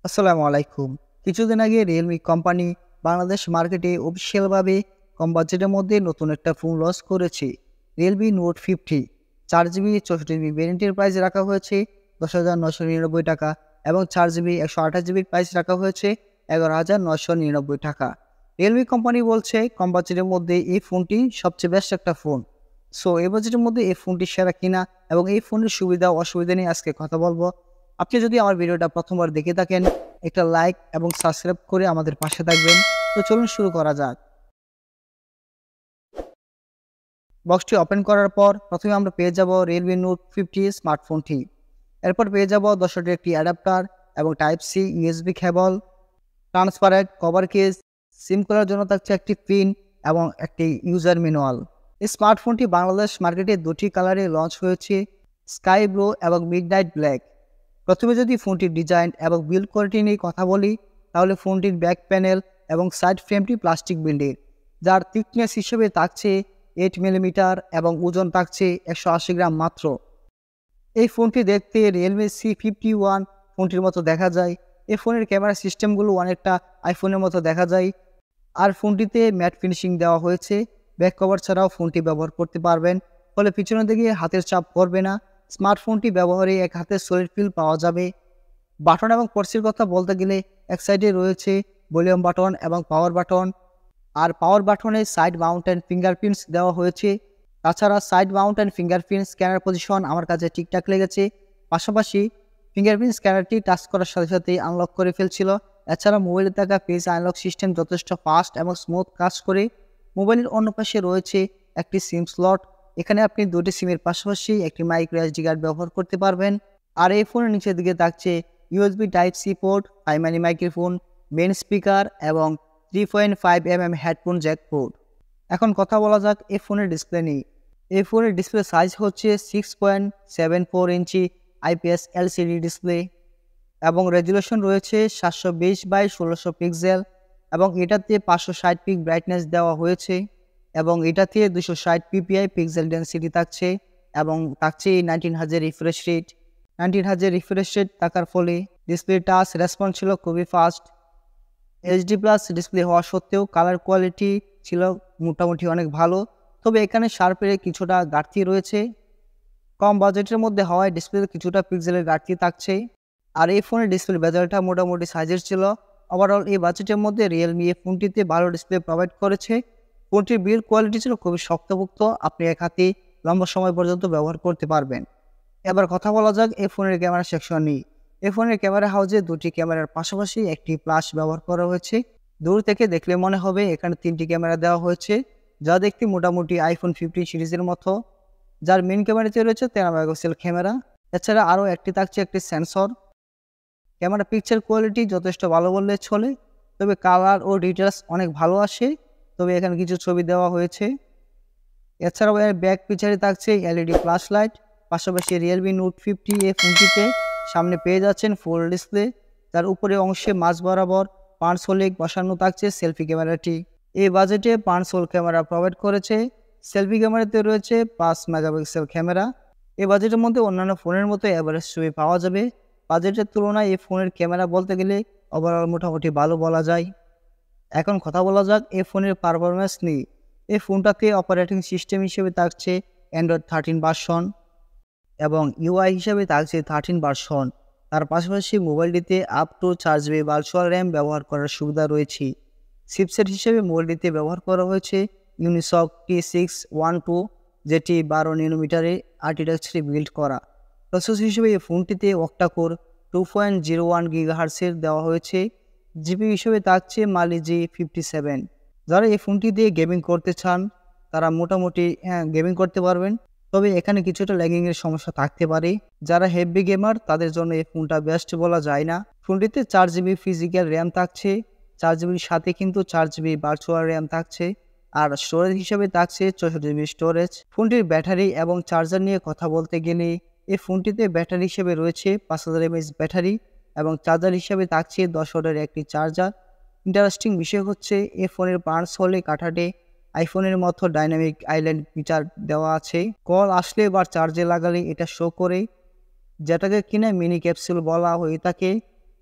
আসসালামু আলাইকুম। কিছুদিন আগে Realme কোম্পানি বাংলাদেশ মার্কেটে অফিসিয়ালভাবে কম বাজেটের মধ্যে নতুন একটা ফোন লঞ্চ করেছে। Realme Note 50 4GB 64GB ভেরিয়েন্টের প্রাইস রাখা হয়েছে ১০,৯৯৯ টাকা এবং 4GB ১28GB প্রাইস রাখা হয়েছে ১১,৯৯৯ টাকা। Realme কোম্পানি বলছে কম বাজেটের মধ্যে এই ফোনটি সবচেয়ে বেস্ট একটা ফোন। সো এই বাজেটের মধ্যে এই ফোনটি সেরা কিনা এবং এই ফোনের সুবিধা অসুবিধা নিয়ে আজকে কথা বলবো। আপনি যদি আমার ভিডিওটা প্রথমবার দেখে থাকেন, একটা লাইক এবং সাবস্ক্রাইব করে আমাদের পাশে থাকবেন। তো চলুন শুরু করা যাক। বক্সটি ওপেন করার পর প্রথমে আমরা পেয়ে যাব Realme Note 50 স্মার্টফোনটি। এরপর পেয়ে যাব ১০টি একটি অ্যাডাপ্টার এবং type C USB cable, transparent cover case, SIM খোলার জন্য থাকছে একটি পিন এবং একটি ইউজার ম্যানুয়াল। এই স্মার্টফোনটি বাংলাদেশ মার্কেটে দুটি কালারে লঞ্চ হয়েছে, স্কাই ব্লু এবং মিডনাইট ব্ল্যাক। প্রথমে যদি ফোনটির ডিজাইন এবং বিল্ড কোয়ালিটি নিয়ে কথা বলি, তাহলে ফোনটির ব্যাক প্যানেল এবং সাইড ফ্রেমটি প্লাস্টিক বিল্ডের, যার থিকনেস হিসেবে থাকছে 8 মিলিমিটার এবং ওজন থাকছে ১৮০ গ্রাম মাত্র। এই ফোনটি দেখতে Realme C51 ফোনটির মতো দেখা যায়। এই ফোনের ক্যামেরা সিস্টেমগুলো অনেকটা আইফোনের মতো দেখা যায়। আর ফোনটিতে ম্যাট ফিনিশিং দেওয়া হয়েছে। ব্যাক কভার ছাড়াও ফোনটি ব্যবহার করতে পারবেন, ফলে পিছনের দিকে হাতের চাপ পড়বে না। স্মার্টফোনটি ব্যবহারে এক হাতে সলিড ফিল পাওয়া যাবে। বাটন এবং পোর্টসের কথা বলতে গেলে এক সাইডে রয়েছে ভলিউম বাটন এবং পাওয়ার বাটন, আর পাওয়ার বাটনে সাইড মাউন্টেন ফিঙ্গারপ্রিন্টস দেওয়া হয়েছে। তাছাড়া side mountain fingerprint scanner position আমার কাছে ঠিকঠাক লেগেছে। পাশাপাশি ফিঙ্গারপ্রিন্ট স্ক্যানারটি টাচ করার সাথে সাথেই আনলক করে ফেলছিল। এছাড়া মোবাইলে থাকা ফেস আনলক সিস্টেম যথেষ্ট ফাস্ট এবং স্মুথ কাজ করে। মোবাইলের অন্য পাশে রয়েছে একটি সিম স্লট। এখানে আপনি দুটি সিমের পাশাপাশি একটি মাইক্রো এসডি কার্ড ব্যবহার করতে পারবেন। আর এই ফোনের নিচের দিকে থাকছে USB type C port, primary microphone, main speaker এবং 3.5mm হেডফোন জ্যাক পোর্ট। এখন কথা বলা যাক এই ফোনের ডিসপ্লে নিয়ে। এই ফোনের ডিসপ্লে সাইজ হচ্ছে 6.74 ইঞ্চি আইপিএস এলসিডি ডিসপ্লে এবং রেজুলেশন রয়েছে 720x1600 পিক্সেল এবং এটাতে 560 পিক ব্রাইটনেস দেওয়া হয়েছে এবং এটাতে 260 পিপিআই পিক্সেল ডেন্সিটি থাকছে এবং থাকছে 19 hertz refresh rate. 19 hertz refresh rate থাকার ফলে ডিসপ্লে টাচ রেসপন্স ছিল খুবই ফাস্ট। এইচডি প্লাস ডিসপ্লে হওয়া সত্ত্বেও কালার কোয়ালিটি ছিল মোটামুটি অনেক ভালো, তবে এখানে শার্পের কিছুটা ঘাটতি রয়েছে। কম বাজেটের মধ্যে হওয়ায় ডিসপ্লেতে কিছুটা পিক্সেলের ঘাটতি থাকছে। আর এই ফোনের ডিসপ্লে বেজেলটা মোটামুটি সাইজের ছিল। ওভারঅল এই বাজেটের মধ্যে Realme এই ফোনটিতে ভালো ডিসপ্লে প্রোভাইড করেছে। ফোনটির বিল্ড কোয়ালিটি ছিল খুবই শক্তপোক্ত, আপনি এক হাতে লম্বা সময় পর্যন্ত ব্যবহার করতে পারবেন। এবার কথা বলা যাক এই ফোনের ক্যামেরা সেকশন নিয়ে। এই ফোনের ক্যামেরা হাউজে দুটি ক্যামেরার পাশাপাশি একটি ফ্ল্যাশ ব্যবহার করা হয়েছে। দূর থেকে দেখলে মনে হবে এখানে তিনটি ক্যামেরা দেওয়া হয়েছে, যা দেখতে মোটামুটি আইফোন 15 সিরিজের মতো। যার মেইন ক্যামেরাতে রয়েছে 13 মেগাপিক্সেল ক্যামেরা। এছাড়া আরও একটি থাকছে একটি সেন্সর। ক্যামেরা পিকচার কোয়ালিটি যথেষ্ট ভালো বললে চলে, তবে কালার ও ডিটেলস অনেক ভালো আসে। তবে এখানে কিছু ছবি দেওয়া হয়েছে। এছাড়াও এর ব্যাক পিকচারে থাকছে এলইডি ফ্ল্যাশ লাইট। পাশাপাশি Realme Note 50 এই ফোনটিতে সামনে পেয়ে যাচ্ছেন ফুল ডিসপ্লে, যার উপরে অংশে মাঝ বরাবর পাঁচ হোলে বসানো থাকছে সেলফি ক্যামেরাটি। এই বাজেটে 5 হোল ক্যামেরা প্রোভাইড করেছে। সেলফি ক্যামেরাতে রয়েছে 5 মেগাপিক্সেল ক্যামেরা। এই বাজেটের মধ্যে অন্যান্য ফোনের মতো এভারেজ ছবি পাওয়া যাবে। বাজেটের তুলনায় এই ফোনের ক্যামেরা বলতে গেলে ওভারঅল মোটামুটি ভালো বলা যায়। এখন কথা বলা যাক এই ফোনের পারফরম্যান্স নিয়ে। এই ফোনটাতে অপারেটিং সিস্টেম হিসেবে থাকছে অ্যান্ড্রয়েড 13 ভার্সন এবং ইউআই হিসেবে থাকছে 13 ভার্সন। তার পাশাপাশি মোবাইলটিতে up to 4GB virtual RAM ব্যবহার করার সুবিধা রয়েছে। চিপসেট হিসেবে মোবাইলটিতে ব্যবহার করা হয়েছে ইউনিসক T612, যেটি 12 nm আর্কিটেকচারে বিল্ড করা। প্রসেসর হিসেবে এই ফোনটিতে অক্টাকোর 2.01 GHz দেওয়া হয়েছে। জিপি হিসেবে থাকছে মালি G57। যারা এই ফোনটি দিয়ে গেমিং করতে চান তারা মোটামুটি গেমিং করতে পারবেন, তবে এখানে কিছুটা ল্যাগিংয়ের সমস্যা থাকতে পারে। যারা হেভি গেমার তাদের জন্য এই ফোনটা বেস্ট বলা যায় না। ফোনটিতে 4GB ফিজিক্যাল র্যাম থাকছে, 4GBর সাথে কিন্তু 4GB ভার্চুয়াল র্যাম থাকছে। আর স্টোরেজ হিসেবে থাকছে 64GB স্টোরেজ। ফোনটির ব্যাটারি এবং চার্জার নিয়ে কথা বলতে গেলে এই ফোনটিতে ব্যাটারি হিসেবে রয়েছে 5000 mAh ব্যাটারি এবং চার্জার হিসেবে থাকছে 10 ওয়াটের একটি চার্জার। ইন্টারেস্টিং বিষয় হচ্ছে এই ফোনের পাঁচ হোলে কাঠাটে আইফোনের মতো ডাইনামিক আইল্যান্ড ফিচার দেওয়া আছে। কল আসলে বা চার্জে লাগালে এটা শো করে, যেটাকে কিনা মিনি ক্যাপসুল বলা হয়ে থাকে।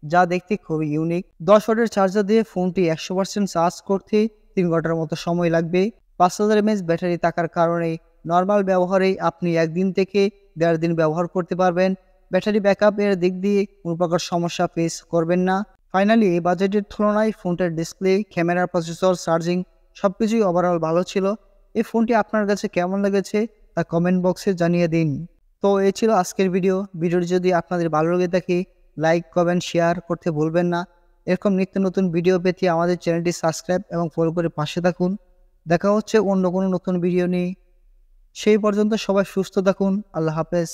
যা দেখতে খুবই ইউনিক। 10 ওয়াটের চার্জার দিয়ে ফোনটি 100% চার্জ করতে 3 ঘন্টার মতো সময় লাগবে। 5000 mAh ব্যাটারি থাকার কারণে নর্মাল ব্যবহারেই আপনি 1 দিন থেকে 1.5 দিন ব্যবহার করতে পারবেন। ব্যাটারি ব্যাকআপ এর দিক দিয়ে কোনো প্রকার সমস্যা ফেস করবেন না। ফাইনালি এই বাজেটের তুলনায় ফোনটার ডিসপ্লে, ক্যামেরা, প্রসেসর, চার্জিং সবকিছুই ওভারঅল ভালো ছিল। এই ফোনটি আপনার কাছে কেমন লেগেছে তা কমেন্ট বক্সে জানিয়ে দিন। তো এই ছিল আজকের ভিডিওটি যদি আপনাদের ভালো লেগে থাকে লাইক, কমেন্ট, শেয়ার করতে ভুলবেন না। এরকম নিত্য নতুন ভিডিও পেতে আমাদের চ্যানেলটি সাবস্ক্রাইব এবং ফলো করে পাশে থাকুন। দেখা হচ্ছে অন্য কোনো নতুন ভিডিও নিয়ে। সেই পর্যন্ত সবাই সুস্থ থাকুন। আল্লাহ হাফেজ।